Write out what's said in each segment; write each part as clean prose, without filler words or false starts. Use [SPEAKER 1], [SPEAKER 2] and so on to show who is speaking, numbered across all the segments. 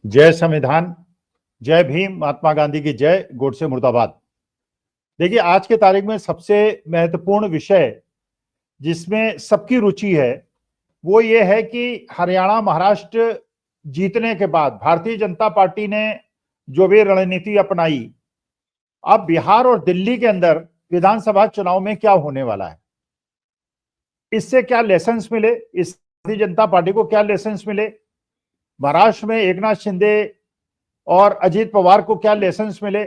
[SPEAKER 1] जय संविधान, जय भीम, महात्मा गांधी की जय, गोडसे मुर्दाबाद। देखिए, आज के तारीख में सबसे महत्वपूर्ण विषय जिसमें सबकी रुचि है वो ये है कि हरियाणा महाराष्ट्र जीतने के बाद भारतीय जनता पार्टी ने जो भी रणनीति अपनाई, अब बिहार और दिल्ली के अंदर विधानसभा चुनाव में क्या होने वाला है, इससे क्या लेसन्स मिले, इस भारतीय जनता पार्टी को क्या लेसन्स मिले, महाराष्ट्र में एकनाथ शिंदे और अजीत पवार को क्या लेसन्स मिले,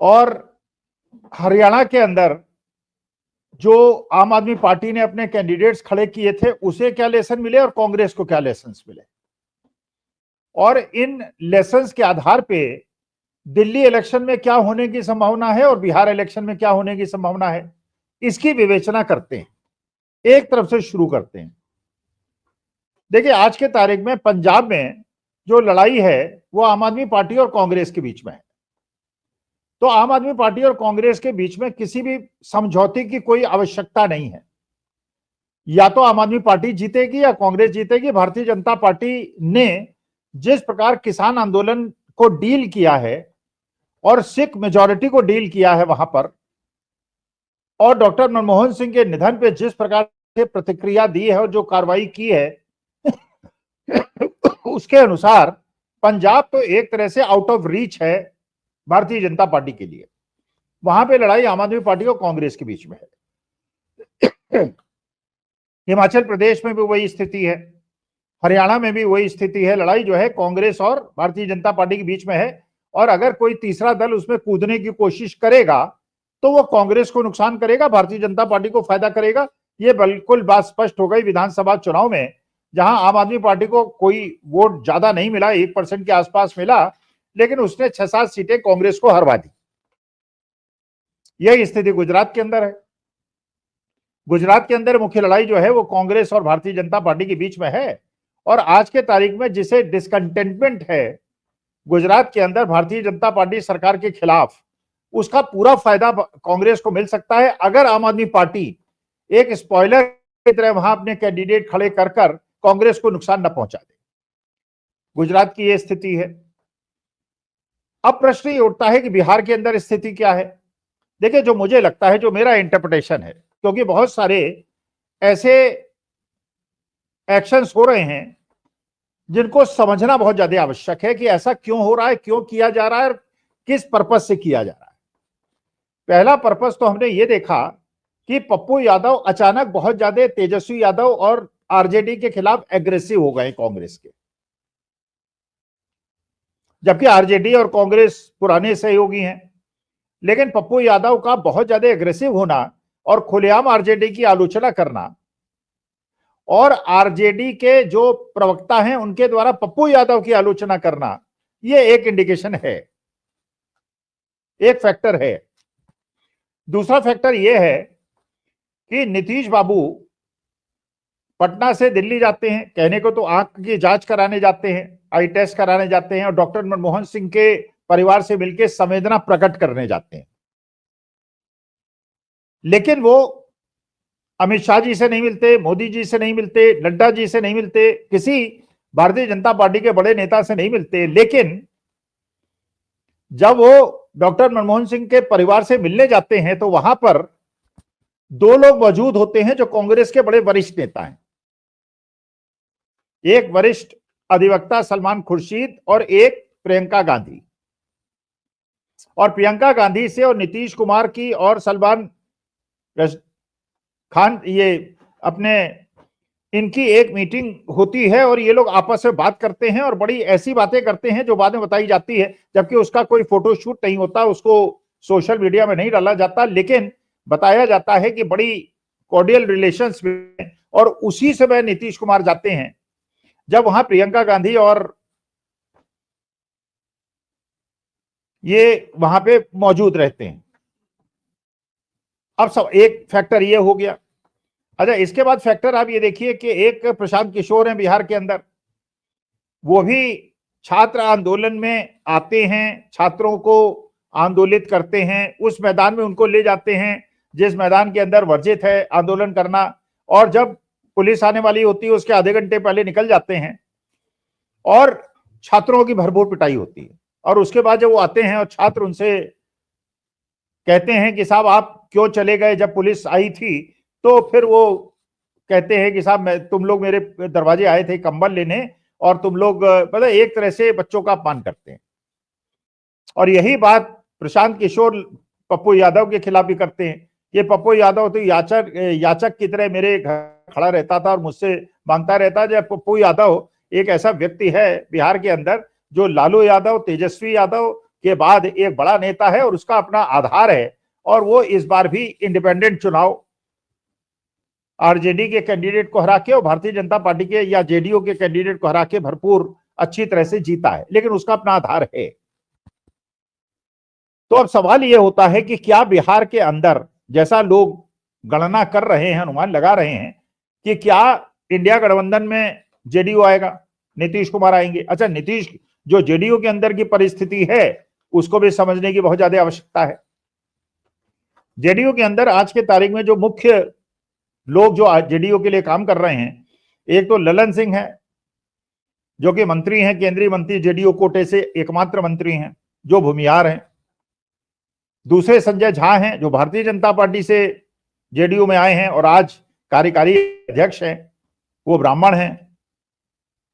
[SPEAKER 1] और हरियाणा के अंदर जो आम आदमी पार्टी ने अपने कैंडिडेट्स खड़े किए थे उसे क्या लेसन मिले और कांग्रेस को क्या लेसन्स मिले। और इन लेसन्स के आधार पे दिल्ली इलेक्शन में क्या होने की संभावना है और बिहार इलेक्शन में क्या होने की संभावना है, इसकी विवेचना करते हैं। एक तरफ से शुरू करते हैं। देखिए, आज के तारीख में पंजाब में जो लड़ाई है वो आम आदमी पार्टी और कांग्रेस के बीच में है। तो आम आदमी पार्टी और कांग्रेस के बीच में किसी भी समझौते की कोई आवश्यकता नहीं है। या तो आम आदमी पार्टी जीतेगी या कांग्रेस जीतेगी। भारतीय जनता पार्टी ने जिस प्रकार किसान आंदोलन को डील किया है और सिख मेजॉरिटी को डील किया है वहां पर, और डॉक्टर मनमोहन सिंह के निधन पे जिस प्रकार से प्रतिक्रिया दी है और जो कार्रवाई की है उसके अनुसार पंजाब तो एक तरह से आउट ऑफ रीच है भारतीय जनता पार्टी के लिए। वहां पे लड़ाई आम आदमी पार्टी और कांग्रेस के बीच में है। हिमाचल प्रदेश में भी वही स्थिति है, हरियाणा में भी वही स्थिति है। लड़ाई जो है कांग्रेस और भारतीय जनता पार्टी के बीच में है, और अगर कोई तीसरा दल उसमें कूदने की कोशिश करेगा तो वो कांग्रेस को नुकसान करेगा, भारतीय जनता पार्टी को फायदा करेगा। ये बिल्कुल बात स्पष्ट हो गई विधानसभा चुनाव में, जहां आम आदमी पार्टी को कोई वोट ज्यादा नहीं मिला, 1% के आसपास मिला, लेकिन उसने 6-7 सीटें कांग्रेस को हरवा दी। यही स्थिति गुजरात के अंदर है। गुजरात के अंदर मुख्य लड़ाई जो है वो कांग्रेस और भारतीय जनता पार्टी के बीच में है, और आज के तारीख में जिसे डिसकंटेनमेंट है गुजरात के अंदर भारतीय जनता पार्टी सरकार के खिलाफ, उसका पूरा फायदा कांग्रेस को मिल सकता है अगर आम आदमी पार्टी एक स्पॉइलर की तरह वहां अपने कैंडिडेट खड़े कर कांग्रेस को नुकसान न पहुंचा दे। गुजरात की यह स्थिति है। अब प्रश्न ये उठता है कि बिहार के अंदर स्थिति क्या है। देखिए, जो मुझे लगता है, जो मेरा इंटरप्रिटेशन है, क्योंकि बहुत सारे ऐसे एक्शंस हो रहे हैं जिनको समझना बहुत ज्यादा आवश्यक है कि ऐसा क्यों हो रहा है, क्यों किया जा रहा है और किस पर्पज से किया जा रहा है। पहला पर्पज तो हमने ये देखा कि पप्पू यादव अचानक बहुत ज्यादा तेजस्वी यादव और आरजेडी के खिलाफ एग्रेसिव हो गए कांग्रेस के, जबकि आरजेडी और कांग्रेस पुराने सहयोगी हैं। लेकिन पप्पू यादव का बहुत ज्यादा एग्रेसिव होना और खुलेआम आरजेडी की आलोचना करना, और आरजेडी के जो प्रवक्ता हैं उनके द्वारा पप्पू यादव की आलोचना करना, यह एक इंडिकेशन है, एक फैक्टर है। दूसरा फैक्टर यह है कि नीतीश बाबू पटना से दिल्ली जाते हैं, कहने को तो आंख की जांच कराने जाते हैं, आई टेस्ट कराने जाते हैं, और डॉक्टर मनमोहन सिंह के परिवार से मिलकर संवेदना प्रकट करने जाते हैं। लेकिन वो अमित शाह जी से नहीं मिलते, मोदी जी से नहीं मिलते, नड्डा जी से नहीं मिलते, किसी भारतीय जनता पार्टी के बड़े नेता से नहीं मिलते। लेकिन जब वो डॉक्टर मनमोहन सिंह के परिवार से मिलने जाते हैं तो वहां पर दो लोग मौजूद होते हैं जो कांग्रेस के बड़े वरिष्ठ नेता हैं। एक वरिष्ठ अधिवक्ता सलमान खुर्शीद और एक प्रियंका गांधी। और प्रियंका गांधी से और नीतीश कुमार की और सलमान खान, ये अपने इनकी एक मीटिंग होती है और ये लोग आपस में बात करते हैं और बड़ी ऐसी बातें करते हैं जो बाद में बताई जाती है, जबकि उसका कोई फोटोशूट नहीं होता, उसको सोशल मीडिया में नहीं डाला जाता, लेकिन बताया जाता है कि बड़ी कॉर्डियल रिलेशंस में। और उसी समय नीतीश कुमार जाते हैं जब वहां प्रियंका गांधी और ये वहां पे मौजूद रहते हैं। अब सब एक फैक्टर ये हो गया। अच्छा, इसके बाद फैक्टर आप ये देखिए कि एक प्रशांत किशोर हैं बिहार के अंदर, वो भी छात्र आंदोलन में आते हैं, छात्रों को आंदोलित करते हैं, उस मैदान में उनको ले जाते हैं जिस मैदान के अंदर वर्जित है आंदोलन करना, और जब पुलिस आने वाली होती है उसके आधे घंटे पहले निकल जाते हैं। और छात्रों की भरपूर पिटाई होती है। और उसके बाद जब वो आते हैं और छात्र उनसे कहते हैं कि साहब आप क्यों चले गए जब पुलिस आई थी, तो फिर वो कहते हैं कि साहब मैं तुम लोग मेरे दरवाजे आए थे कंबल लेने और तुम लोग मतलब एक तरह से बच्चों का अपमान करते हैं। और यही बात प्रशांत किशोर पप्पू यादव के खिलाफ भी करते हैं। ये पप्पू यादव तो याचक की तरह मेरे घर खड़ा रहता था और मुझसे मांगता रहता। जब पप्पू यादव एक ऐसा व्यक्ति है बिहार के अंदर जो लालू यादव, तेजस्वी यादव के बाद एक बड़ा नेता है और उसका अपना आधार है, और वो इस बार भी इंडिपेंडेंट चुनाव आरजेडी के कैंडिडेट को हरा के और भारतीय जनता पार्टी के या जेडीयू के कैंडिडेट को हरा के भरपूर अच्छी तरह से जीता है, लेकिन उसका अपना आधार है। तो अब सवाल यह होता है कि क्या बिहार के अंदर, जैसा लोग गणना कर रहे हैं, अनुमान लगा रहे हैं कि क्या इंडिया गठबंधन में जेडीयू आएगा, नीतीश कुमार आएंगे। अच्छा, नीतीश जो जेडीयू के अंदर की परिस्थिति है उसको भी समझने की बहुत ज्यादा आवश्यकता है। जेडीयू के अंदर आज के तारीख में जो मुख्य लोग जो जेडीयू के लिए काम कर रहे हैं, एक तो ललन सिंह है जो कि मंत्री हैं, केंद्रीय मंत्री, जेडीयू कोटे से एकमात्र मंत्री हैं जो भूमिहार हैं। दूसरे संजय झा हैं जो भारतीय जनता पार्टी से जेडीयू में आए हैं और आज कार्यकारी अध्यक्ष हैं, वो ब्राह्मण हैं।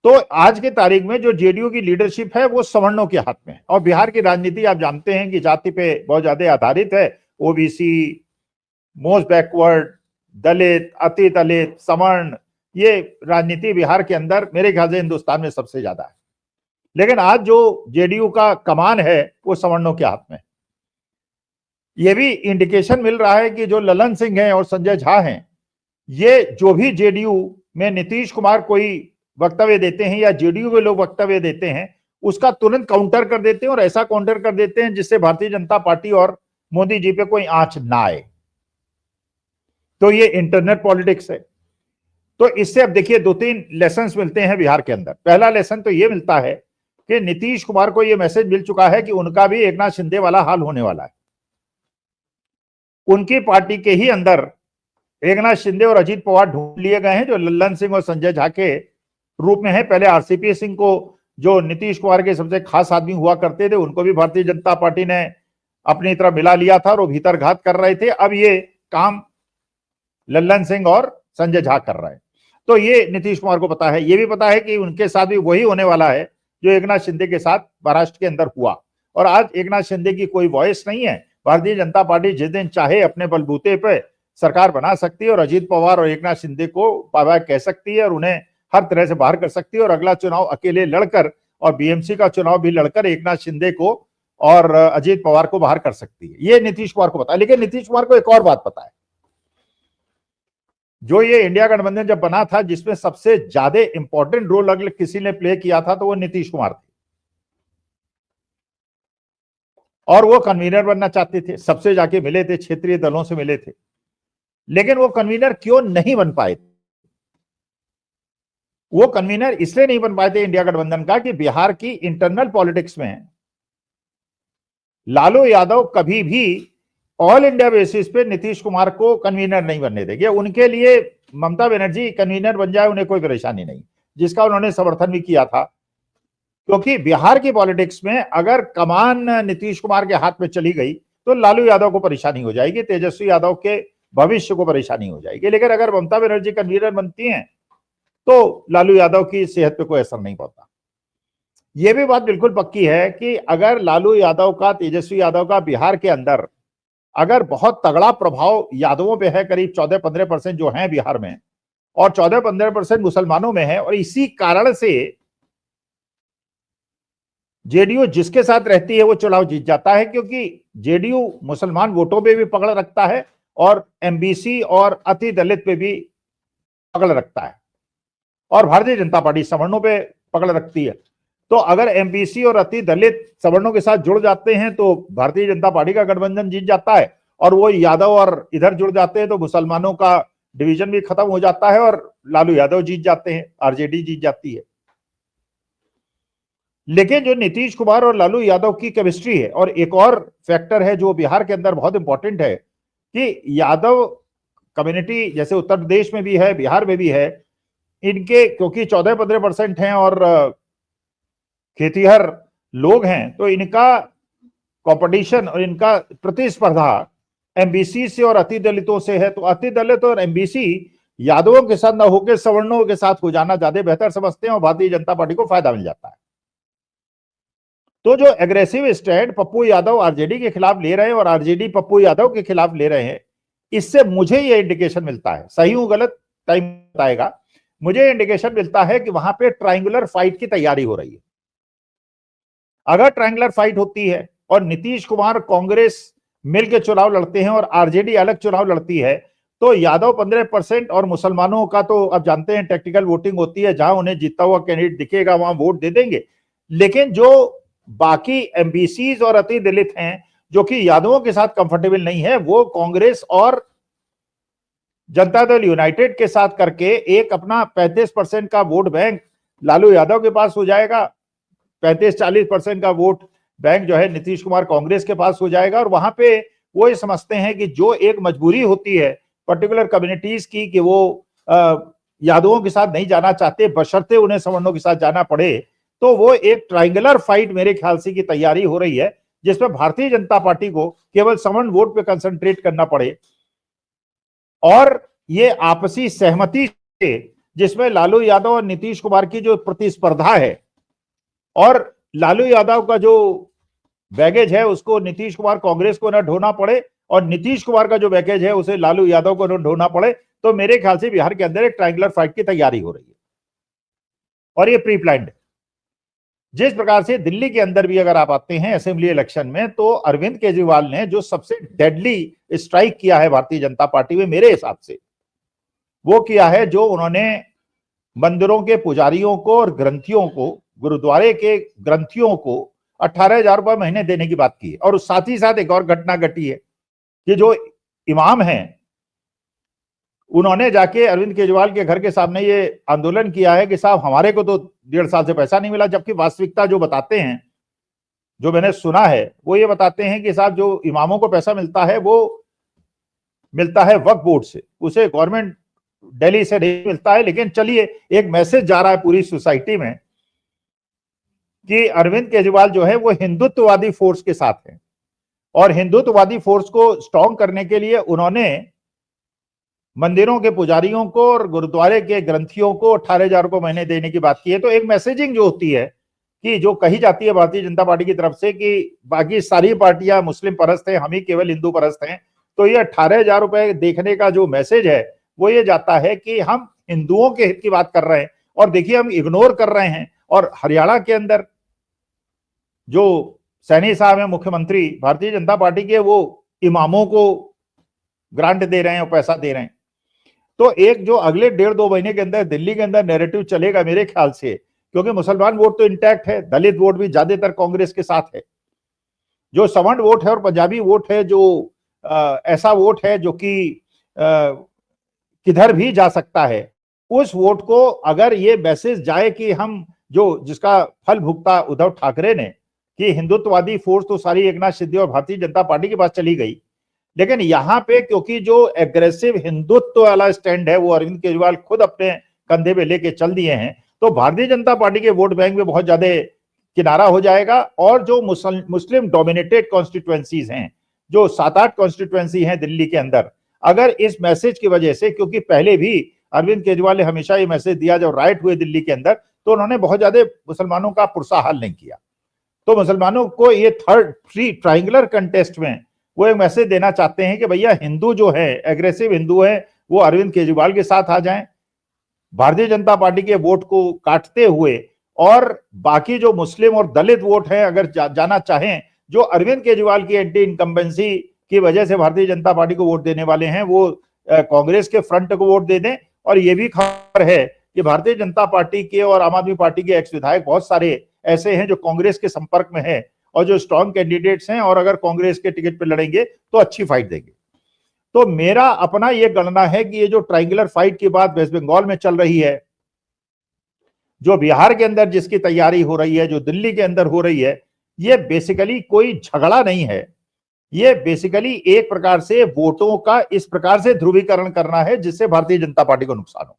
[SPEAKER 1] तो आज के तारीख में जो जेडीयू की लीडरशिप है वो सवर्णों के हाथ में है। और बिहार की राजनीति आप जानते हैं कि जाति पे बहुत ज्यादा आधारित है। ओबीसी, मोस्ट बैकवर्ड, दलित, अति दलित, सवर्ण, ये राजनीति बिहार के अंदर मेरे ख्याल से हिंदुस्तान में सबसे ज्यादा है। लेकिन आज जो जेडीयू का कमान है वो सवर्णों के हाथ में। ये भी इंडिकेशन मिल रहा है कि जो ललन सिंह हैं और संजय झा हैं, ये जो भी जेडीयू में नीतीश कुमार कोई वक्तव्य देते हैं या जेडीयू के लोग वक्तव्य देते हैं, उसका तुरंत काउंटर कर देते हैं और ऐसा काउंटर कर देते हैं जिससे भारतीय जनता पार्टी और मोदी जी पे कोई आंच ना आए। तो ये इंटरनल पॉलिटिक्स है। तो इससे अब देखिए 2-3 लेसन्स मिलते हैं बिहार के अंदर। पहला लेसन तो ये मिलता है कि नीतीश कुमार को ये मैसेज मिल चुका है कि उनका भी एकनाथ शिंदे वाला हाल होने वाला है। उनकी पार्टी के ही अंदर एकनाथ शिंदे और अजीत पवार ढूंढ लिए गए हैं जो लल्लन सिंह और संजय झा के रूप में है। पहले आरसीपी सिंह को, जो नीतीश कुमार के सबसे खास आदमी हुआ करते थे, उनको भी भारतीय जनता पार्टी ने अपनी तरफ मिला लिया था और वो भीतर घात कर रहे थे। अब ये काम लल्लन सिंह और संजय झा कर रहे हैं। तो ये नीतीश कुमार को पता है। ये भी पता है कि उनके साथ भी वही होने वाला है जो एकनाथ शिंदे के साथ महाराष्ट्र के अंदर हुआ। और आज एकनाथ शिंदे की कोई वॉइस नहीं है। भारतीय जनता पार्टी जिस दिन चाहे अपने बलबूते पे सरकार बना सकती है और अजीत पवार और एकनाथ शिंदे को बाय बाय कह सकती है और उन्हें हर तरह से बाहर कर सकती है और अगला चुनाव अकेले लड़कर और बीएमसी का चुनाव भी लड़कर एकनाथ शिंदे को और अजीत पवार को बाहर कर सकती है। ये नीतीश कुमार को पता है। लेकिन नीतीश कुमार को एक और बात पता है, जो ये इंडिया गठबंधन जब बना था जिसमें सबसे ज्यादा इंपॉर्टेंट रोल अगर किसी ने प्ले किया था तो वो नीतीश कुमार थे और वो कन्वीनर बनना चाहते थे। सबसे जाके मिले थे, क्षेत्रीय दलों से मिले थे, लेकिन वो कन्वीनर क्यों नहीं बन पाए? वो कन्वीनर इसलिए नहीं बन पाए थे इंडिया गठबंधन का कि बिहार की इंटरनल पॉलिटिक्स में लालू यादव कभी भी ऑल इंडिया बेसिस पे नीतीश कुमार को कन्वीनर नहीं बनने देंगे। उनके लिए ममता बनर्जी कन्वीनर बन जाए उन्हें कोई परेशानी नहीं, जिसका उन्होंने समर्थन भी किया था। क्योंकि बिहार की पॉलिटिक्स में अगर कमान नीतीश कुमार के हाथ में चली गई तो लालू यादव को परेशानी हो जाएगी, तेजस्वी यादव के भविष्य को परेशानी हो जाएगी। लेकिन अगर ममता बनर्जी कन्वीनर बनती हैं तो लालू यादव की सेहत पे कोई असर नहीं पड़ता। यह भी बात बिल्कुल पक्की है कि अगर लालू यादव का, तेजस्वी यादव का बिहार के अंदर अगर बहुत तगड़ा प्रभाव यादवों पे है, करीब 14-15% जो हैं बिहार में, और 14-15% मुसलमानों में है, और इसी कारण से जेडीयू जिसके साथ रहती है वो चुनाव जीत जाता है, क्योंकि जेडीयू मुसलमान वोटों पे भी पकड़ रखता है और एमबीसी और अति दलित पे भी पकड़ रखता है, और भारतीय जनता पार्टी सवर्णों पे पकड़ रखती है। तो अगर एमबीसी और अति दलित सवर्णों के साथ जुड़ जाते हैं तो भारतीय जनता पार्टी का गठबंधन जीत जाता है, और वो यादव और इधर जुड़ जाते हैं तो मुसलमानों का डिवीजन भी खत्म हो जाता है और लालू यादव जीत जाते हैं, आरजेडी जीत जाती है। लेकिन जो नीतीश कुमार और लालू यादव की केमिस्ट्री है, और एक और फैक्टर है जो बिहार के अंदर बहुत इंपॉर्टेंट है कि यादव कम्युनिटी जैसे उत्तर प्रदेश में भी है, बिहार में भी है, इनके क्योंकि 14-15% हैं और खेतीहर लोग हैं, तो इनका कंपटीशन और इनका प्रतिस्पर्धा एमबीसी से और अति दलितों से है। तो अति दलित और एमबीसी यादवों के साथ न होकर सवर्णों के साथ हो जाना ज्यादा बेहतर समझते हैं और भारतीय जनता पार्टी को फायदा मिल जाता है। तो जो aggressive stand Pappu Yadav RJD के खिलाफ ले रहे हैं और आरजेडी पप्पू यादव के खिलाफ ले रहे हैं, इससे मुझे ये इंडिकेशन मिलता है, सही हूं गलत टाइम बताएगा, मुझे इंडिकेशन मिलता है कि वहां पे ट्रायंगुलर फाइट की तैयारी हो रही है। अगर ट्रायंगुलर फाइट होती है और नीतीश कुमार कांग्रेस मिलकर चुनाव लड़ते हैं और आरजेडी अलग चुनाव लड़ती है, तो यादव 15% और मुसलमानों का तो अब जानते हैं टेक्निकल वोटिंग होती है, जहां उन्हें जीता हुआ कैंडिडेट दिखेगा वहां वोट दे देंगे। लेकिन जो बाकी एमबीसीज और अति दलित हैं जो कि यादवों के साथ कंफर्टेबल नहीं है, वो कांग्रेस और जनता दल यूनाइटेड के साथ करके एक अपना 35% का वोट बैंक लालू यादव के पास हो जाएगा, 35-40% का वोट बैंक जो है नीतीश कुमार कांग्रेस के पास हो जाएगा। और वहां पे वो ये समझते हैं कि जो एक मजबूरी होती है पर्टिकुलर कम्युनिटीज की कि वो यादवों के साथ नहीं जाना चाहते बशर्ते उन्हें सवर्णों के साथ जाना पड़े, तो वो एक ट्रायंगुलर फाइट मेरे ख्याल से की तैयारी हो रही है, जिसमें भारतीय जनता पार्टी को केवल सवर्ण वोट पे कंसंट्रेट करना पड़े और ये आपसी सहमति से, जिसमें लालू यादव और नीतीश कुमार की जो प्रतिस्पर्धा है और लालू यादव का जो बैगेज है उसको नीतीश कुमार कांग्रेस को न ढोना पड़े और नीतीश कुमार का जो बैगेज है उसे लालू यादव को न ढोना पड़े, तो मेरे ख्याल से बिहार के अंदर एक ट्रायंगुलर फाइट की तैयारी हो रही है और ये प्री प्लान्ड है। जिस प्रकार से दिल्ली के अंदर भी अगर आप आते हैं असेंबली इलेक्शन में, तो अरविंद केजरीवाल ने जो सबसे डेडली स्ट्राइक किया है भारतीय जनता पार्टी में मेरे हिसाब से, वो किया है जो उन्होंने मंदिरों के पुजारियों को और ग्रंथियों को, गुरुद्वारे के ग्रंथियों को 18,000 रुपए महीने देने की बात की है। और साथ ही साथ एक और घटना घटी है कि जो इमाम हैं उन्होंने जाके अरविंद केजरीवाल के घर के सामने ये आंदोलन किया है कि साहब हमारे को तो 1.5 साल से पैसा नहीं मिला, जबकि वास्तविकता जो बताते हैं, जो मैंने सुना है, वो ये बताते हैं कि साहब जो इमामों को पैसा मिलता है वो मिलता है वक्फ बोर्ड से, उसे गवर्नमेंट दिल्ली से नहीं मिलता है। लेकिन चलिए, एक मैसेज जा रहा है पूरी सोसाइटी में कि अरविंद केजरीवाल जो है वो हिंदुत्ववादी फोर्स के साथ है और हिंदुत्ववादी फोर्स को स्ट्रॉन्ग करने के लिए उन्होंने मंदिरों के पुजारियों को और गुरुद्वारे के ग्रंथियों को 18,000 रुपए महीने देने की बात की है। तो एक मैसेजिंग जो होती है कि जो कही जाती है भारतीय जनता पार्टी की तरफ से कि बाकी सारी पार्टियां मुस्लिम परस्त हैं, हम ही केवल हिंदू परस्त हैं, तो ये 18,000 रुपए देखने का जो मैसेज है वो ये जाता है कि हम हिंदुओं के हित की बात कर रहे हैं और देखिए हम इग्नोर कर रहे हैं। और हरियाणा के अंदर जो सैनी साहब हैं मुख्यमंत्री भारतीय जनता पार्टी के, वो इमामों को ग्रांट दे रहे हैं और पैसा दे रहे हैं। तो एक जो अगले 1.5-2 महीने के अंदर दिल्ली के अंदर नैरेटिव चलेगा मेरे ख्याल से, क्योंकि मुसलमान वोट तो इंटैक्ट है, दलित वोट भी ज्यादातर कांग्रेस के साथ है, जो सवर्ण वोट है और पंजाबी वोट है, जो ऐसा वोट है जो कि किधर भी जा सकता है, उस वोट को अगर ये मैसेज जाए कि हम जो जिसका फल भुगता उद्धव ठाकरे ने कि हिंदुत्ववादी फोर्स तो सारी एकनाथ शिंदे और भारतीय जनता पार्टी के पास चली गई, लेकिन यहां पे क्योंकि जो एग्रेसिव हिंदुत्व वाला स्टैंड है वो अरविंद केजरीवाल खुद अपने कंधे पे लेके चल दिए हैं, तो भारतीय जनता पार्टी के वोट बैंक में बहुत ज्यादा किनारा हो जाएगा। और जो मुस्लिम डोमिनेटेड कॉन्स्टिट्युएंसीज हैं, जो 7-8 कॉन्स्टिट्युएंसी हैं दिल्ली के अंदर, अगर इस मैसेज की वजह से, क्योंकि पहले भी अरविंद केजरीवाल ने हमेशा ये मैसेज दिया जब राइट हुए दिल्ली के अंदर, तो उन्होंने बहुत ज्यादा मुसलमानों का पुरसा हल नहीं किया। तो मुसलमानों को ये ट्रायंगुलर कंटेस्ट में वो एक मैसेज देना चाहते हैं कि भैया हिंदू जो है, एग्रेसिव हिंदू है, वो अरविंद केजरीवाल के साथ आ जाएं, भारतीय जनता पार्टी के वोट को काटते हुए, और बाकी जो मुस्लिम और दलित वोट है अगर जाना चाहें, जो अरविंद केजरीवाल की एंटी इनकम्बेंसी की वजह से भारतीय जनता पार्टी को वोट देने वाले हैं, वो कांग्रेस के फ्रंट को वोट दे दें। और ये भी खबर है कि भारतीय जनता पार्टी के और आम आदमी पार्टी के एक्स विधायक बहुत सारे ऐसे हैं जो कांग्रेस के संपर्क में है और जो स्ट्रॉन्ग कैंडिडेट्स हैं, और अगर कांग्रेस के टिकट पे लड़ेंगे तो अच्छी फाइट देंगे। तो मेरा अपना यह गणना है कि ये जो ट्रायंगुलर फाइट की बात वेस्ट बंगाल में चल रही है, जो बिहार के अंदर जिसकी तैयारी हो रही है, जो दिल्ली के अंदर हो रही है, ये बेसिकली कोई झगड़ा नहीं है, ये बेसिकली एक प्रकार से वोटों का इस प्रकार से ध्रुवीकरण करना है जिससे भारतीय जनता पार्टी को नुकसान हो।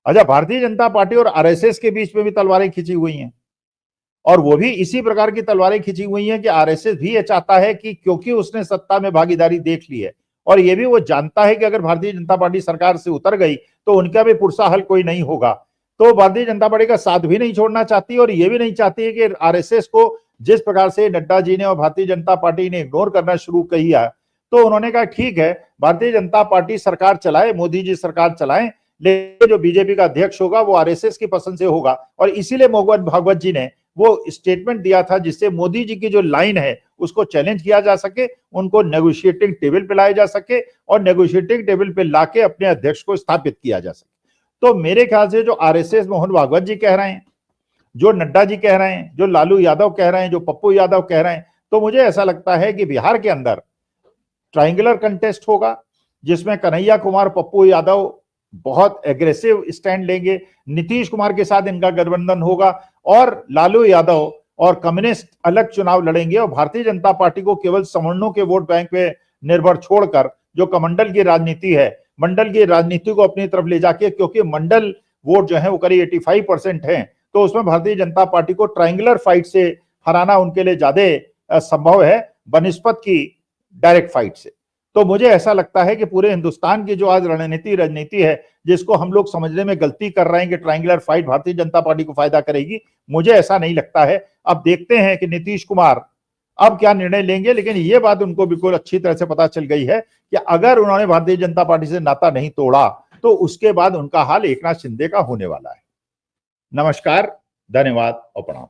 [SPEAKER 1] अच्छा, भारतीय जनता पार्टी और आरएसएस के बीच में भी तलवारें खींची हुई हैं। और वो भी इसी प्रकार की तलवारें खिंची हुई हैं कि आरएसएस भी ये चाहता है कि क्योंकि उसने सत्ता में भागीदारी देख ली है और ये भी वो जानता है कि अगर भारतीय जनता पार्टी सरकार से उतर गई तो उनका भी पुरसा हल कोई नहीं होगा, तो भारतीय जनता पार्टी का साथ भी नहीं छोड़ना चाहती और ये भी नहीं चाहती है कि आरएसएस को जिस प्रकार से नड्डा जी ने और भारतीय जनता पार्टी ने इग्नोर करना शुरू किया, तो उन्होंने कहा ठीक है भारतीय जनता पार्टी सरकार चलाए, मोदी जी सरकार चलाएं, लेकिन जो बीजेपी का अध्यक्ष होगा वो आरएसएस की पसंद से होगा। और इसीलिए मोहन भागवत जी ने वो स्टेटमेंट दिया था जिससे मोदी जी की जो लाइन है उसको चैलेंज किया जा सके, उनको नेगोशिएटिंग टेबल पे लाया जा सके और नेगोशिएटिंग टेबल पे लाके अपने अध्यक्ष को स्थापित किया जा सके। तो मेरे ख्याल से जो आरएसएस मोहन भागवत जी कह रहे हैं, जो नड्डा जी कह रहे हैं, जो लालू यादव कह रहे हैं, जो पप्पू यादव कह रहे हैं, तो मुझे ऐसा लगता है कि बिहार के अंदर ट्रायंगुलर कंटेस्ट होगा जिसमें कन्हैया कुमार पप्पू यादव बहुत एग्रेसिव स्टैंड लेंगे, नीतीश कुमार के साथ इनका गठबंधन होगा और लालू यादव और कम्युनिस्ट अलग चुनाव लड़ेंगे और भारतीय जनता पार्टी को केवल सवर्णों के वोट बैंक पे निर्भर छोड़कर जो कमंडल की राजनीति है, मंडल की राजनीति को अपनी तरफ ले जाके, क्योंकि मंडल वोट जो है वो करीब 85% है, तो उसमें भारतीय जनता पार्टी को ट्रायंगुलर फाइट से हराना उनके लिए ज्यादा संभव है बनिस्पत की डायरेक्ट फाइट से। तो मुझे ऐसा लगता है कि पूरे हिंदुस्तान की जो आज राजनीति है जिसको हम लोग समझने में गलती कर रहे हैं कि triangular fight Bharatiya Janata party को फायदा करेगी, मुझे ऐसा नहीं लगता है। अब देखते हैं कि नीतीश कुमार अब क्या निर्णय लेंगे, लेकिन ये बात उनको बिल्कुल अच्छी तरह से पता चल गई है कि अगर उन्होंने भारतीय जनता पार्टी से नाता नहीं तोड़ा तो उसके बाद उनका हाल एकनाथ शिंदे का होने वाला है। नमस्कार, धन्यवाद और प्रणाम।